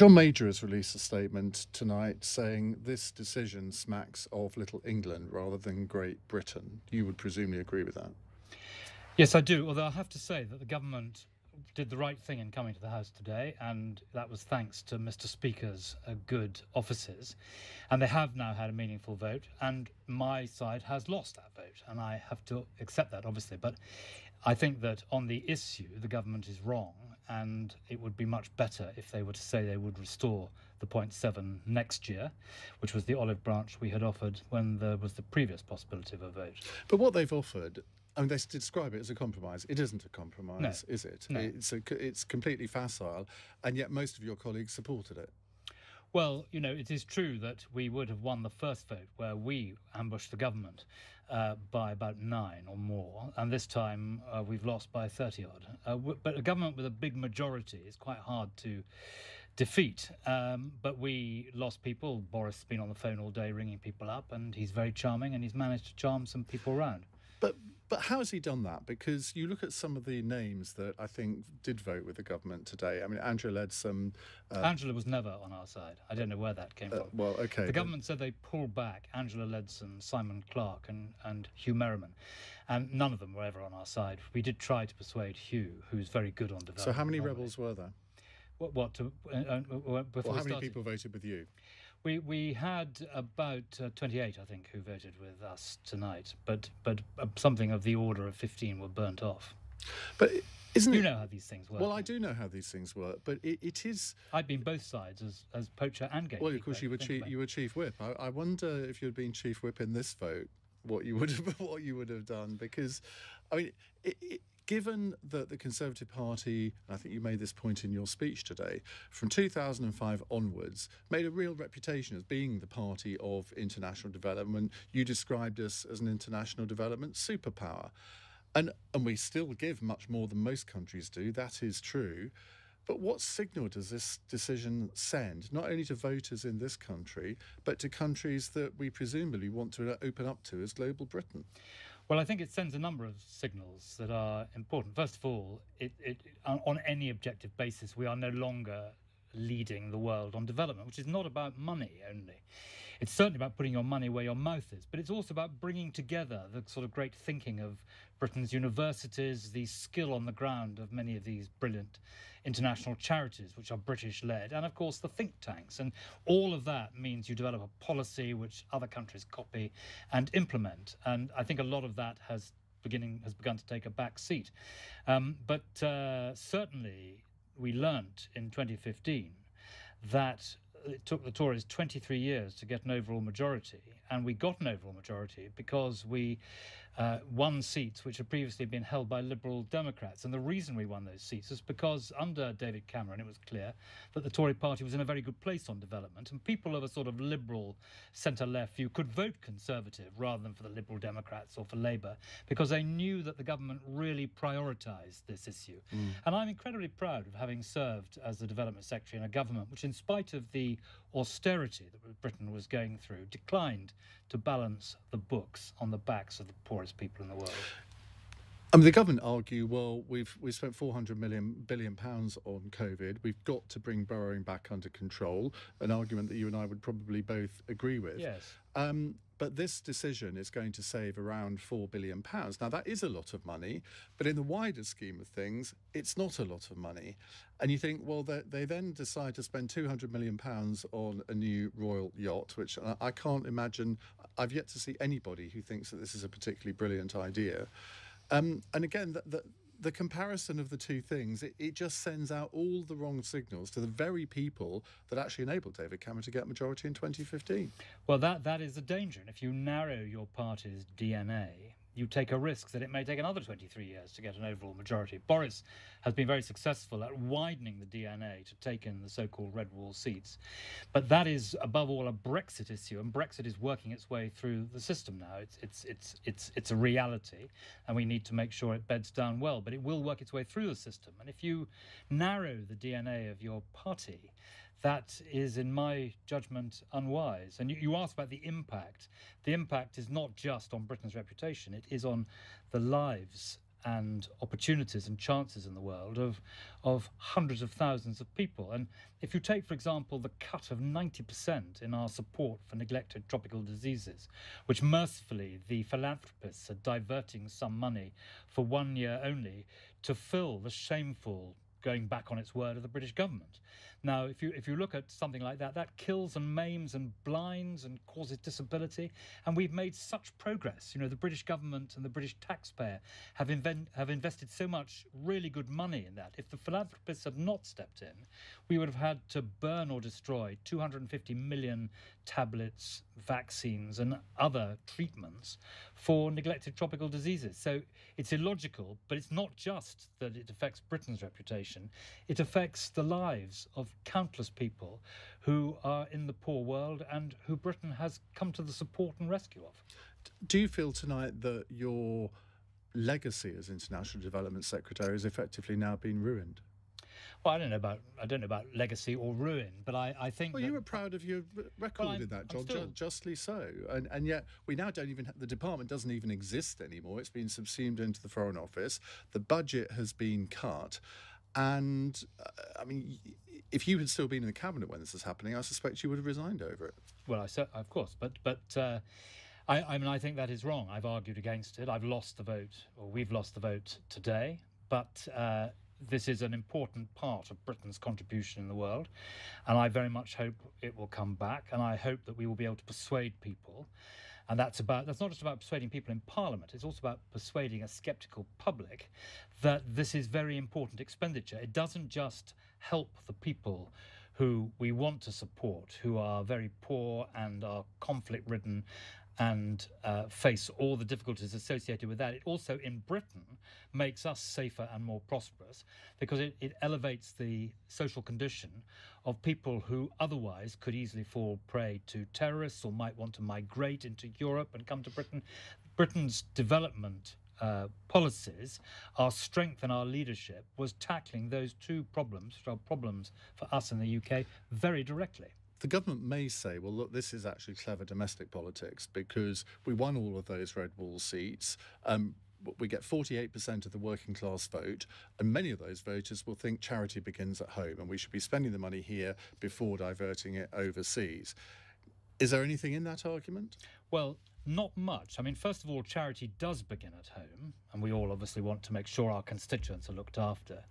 John Major has released a statement tonight saying this decision smacks of Little England rather than Great Britain. You would presumably agree with that? Yes, I do, although I have to say that the government did the right thing in coming to the House today, and that was thanks to Mr. Speaker's good offices. And they have now had a meaningful vote, and my side has lost that vote, and I have to accept that, obviously. But I think that on the issue, the government is wrong, and it would be much better if they were to say they would restore the 0.7 next year, which was the olive branch we had offered when there was the previous possibility of a vote. But what they've offered, I mean, they describe it as a compromise. It isn't a compromise, is it? No. It's completely facile, and yet most of your colleagues supported it. Well, you know, it is true that we would have won the first vote where we ambushed the government by about 9 or more, and this time we've lost by 30-odd. But a government with a big majority is quite hard to defeat. But we lost people. Boris has been on the phone all day ringing people up, and he's very charming, and he's managed to charm some people around. But how has he done that? Because you look at some of the names that I think did vote with the government today. I mean, Angela led some... Angela was never on our side. I don't know where that came from. Well, OK. The government said they pulled back Angela Leadsom, Simon Clarke and Hugh Merriman, and none of them were ever on our side. We did try to persuade Hugh, who's very good on development. So how many rebels were there? How many people voted with you? We had about 28, I think, who voted with us tonight, but something of the order of 15 were burnt off. But isn't it... You know how these things work. Well, I do know how these things work, but it is... I've been both sides as poacher and gatekeeper. Well, of course, you were chief whip. I wonder if you'd been chief whip in this vote, what you would have done, because, I mean, given that the Conservative Party, and I think you made this point in your speech today, from 2005 onwards, made a real reputation as being the party of international development. You described us as an international development superpower. And we still give much more than most countries do, that is true. But what signal does this decision send, not only to voters in this country, but to countries that we presumably want to open up to as global Britain? Well, I think it sends a number of signals that are important. First of all, on any objective basis, we are no longer leading the world on development, which is not about money only. It's certainly about putting your money where your mouth is, but it's also about bringing together the sort of great thinking of Britain's universities, the skill on the ground of many of these brilliant international charities, which are British-led, and of course the think tanks. And all of that means you develop a policy which other countries copy and implement. And I think a lot of that has begun to take a back seat. But certainly we learnt in 2015 that it took the Tories 23 years to get an overall majority, and we got an overall majority because we won seats which had previously been held by Liberal Democrats. And the reason we won those seats is because under David Cameron it was clear that the Tory party was in a very good place on development, and people of a sort of liberal centre-left view could vote Conservative rather than for the Liberal Democrats or for Labour, because they knew that the government really prioritised this issue. And I'm incredibly proud of having served as the Development Secretary in a government which, in spite of the austerity that Britain was going through, declined to balance the books on the backs of the poorest people in the world. I mean, the government argue, well, we've spent £400 billion on COVID. We've got to bring borrowing back under control, an argument that you and I would probably both agree with. Yes. But this decision is going to save around £4 billion. Now, that is a lot of money, but in the wider scheme of things, it's not a lot of money. And you think, well, they then decide to spend £200 million on a new royal yacht, which I can't imagine. I've yet to see anybody who thinks that this is a particularly brilliant idea. And again, the comparison of the two things, it just sends out all the wrong signals to the very people that actually enabled David Cameron to get majority in 2015. Well, that is the danger. And if you narrow your party's DNA, you take a risk that it may take another 23 years to get an overall majority. Boris has been very successful at widening the DNA to take in the so-called red wall seats. But that is, above all, a Brexit issue, and Brexit is working its way through the system now. It's a reality, and we need to make sure it beds down well. But it will work its way through the system. And if you narrow the DNA of your party, that is, in my judgment, unwise. And you asked about the impact. The impact is not just on Britain's reputation, it is on the lives and opportunities and chances in the world of hundreds of thousands of people. And if you take, for example, the cut of 90% in our support for neglected tropical diseases, which mercifully the philanthropists are diverting some money for 1 year only to fill the shameful going back on its word of the British government. Now, if you look at something like that, that kills and maims and blinds and causes disability. And we've made such progress. You know, the British government and the British taxpayer have invested so much really good money in that. If the philanthropists had not stepped in, we would have had to burn or destroy 250 million tablets, vaccines and other treatments for neglected tropical diseases. So it's illogical, but it's not just that it affects Britain's reputation. It affects the lives of countless people who are in the poor world and who Britain has come to the support and rescue of. Do you feel tonight that your legacy as International Development Secretary has effectively now been ruined? Well, I don't know about legacy or ruin, but I think. Well, you were proud of your record in that job, justly so, and yet we now don't even. The department doesn't even exist anymore. It's been subsumed into the Foreign Office. The budget has been cut, and I mean, if you had still been in the cabinet when this was happening, I suspect you would have resigned over it. Well, of course, but. I mean, I think that is wrong. I've argued against it. I've lost the vote, or we've lost the vote today, but. This is an important part of Britain's contribution in the world, and I very much hope it will come back, and I hope that we will be able to persuade people. And that's not just about persuading people in Parliament, it's also about persuading a sceptical public that this is very important expenditure. It doesn't just help the people who we want to support, who are very poor and are conflict-ridden and face all the difficulties associated with that. It also, in Britain, makes us safer and more prosperous because it elevates the social condition of people who otherwise could easily fall prey to terrorists or might want to migrate into Europe and come to Britain. Britain's development policies, our strength and our leadership was tackling those two problems, which are problems for us in the UK, very directly. The government may say, well, look, this is actually clever domestic politics because we won all of those red wall seats. We get 48% of the working class vote, and many of those voters will think charity begins at home and we should be spending the money here before diverting it overseas. Is there anything in that argument? Well, not much. I mean, first of all, charity does begin at home, and we all obviously want to make sure our constituents are looked after,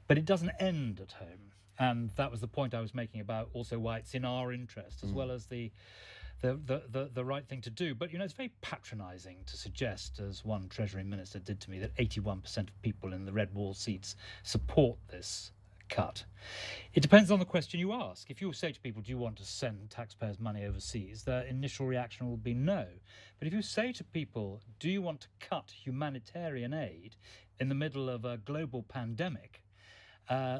but it doesn't end at home. And that was the point I was making about also why it's in our interest as well as the right thing to do. But, you know, it's very patronising to suggest, as one Treasury Minister did to me, that 81% of people in the red wall seats support this cut. It depends on the question you ask. If you say to people, do you want to send taxpayers' money overseas, their initial reaction will be no. But if you say to people, do you want to cut humanitarian aid in the middle of a global pandemic,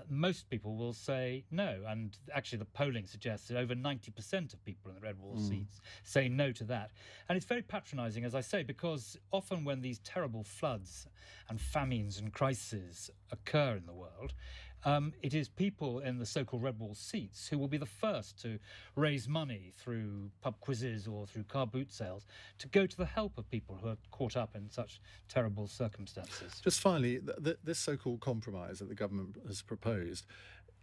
most people will say no. And actually the polling suggests that over 90% of people in the red wall seats say no to that. And it's very patronising, as I say, because often when these terrible floods and famines and crises occur in the world, it is people in the so-called red wall seats who will be the first to raise money through pub quizzes or through car boot sales to go to the help of people who are caught up in such terrible circumstances. Just finally, this so-called compromise that the government has proposed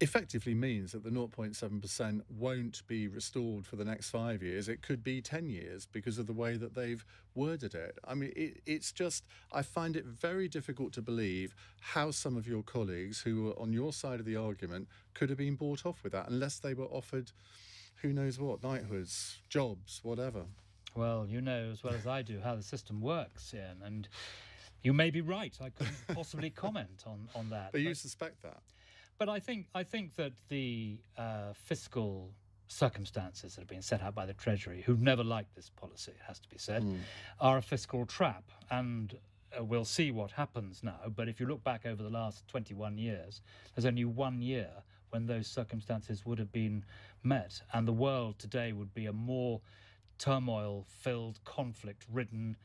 effectively means that the 0.7% won't be restored for the next 5 years. It could be 10 years because of the way that they've worded it. I mean, it's just, I find it very difficult to believe how some of your colleagues who were on your side of the argument could have been bought off with that unless they were offered, who knows what, knighthoods, jobs, whatever. Well, you know as well as I do how the system works, Iain, and you may be right. I couldn't possibly comment on that. But you suspect that? But I think that the fiscal circumstances that have been set out by the Treasury, who've never liked this policy, it has to be said, are a fiscal trap. And we'll see what happens now. But if you look back over the last 21 years, there's only 1 year when those circumstances would have been met. And the world today would be a more turmoil-filled, conflict-ridden,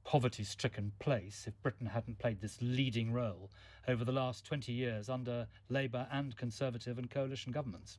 poverty-stricken place if Britain hadn't played this leading role over the last 20 years under Labour and Conservative and coalition governments.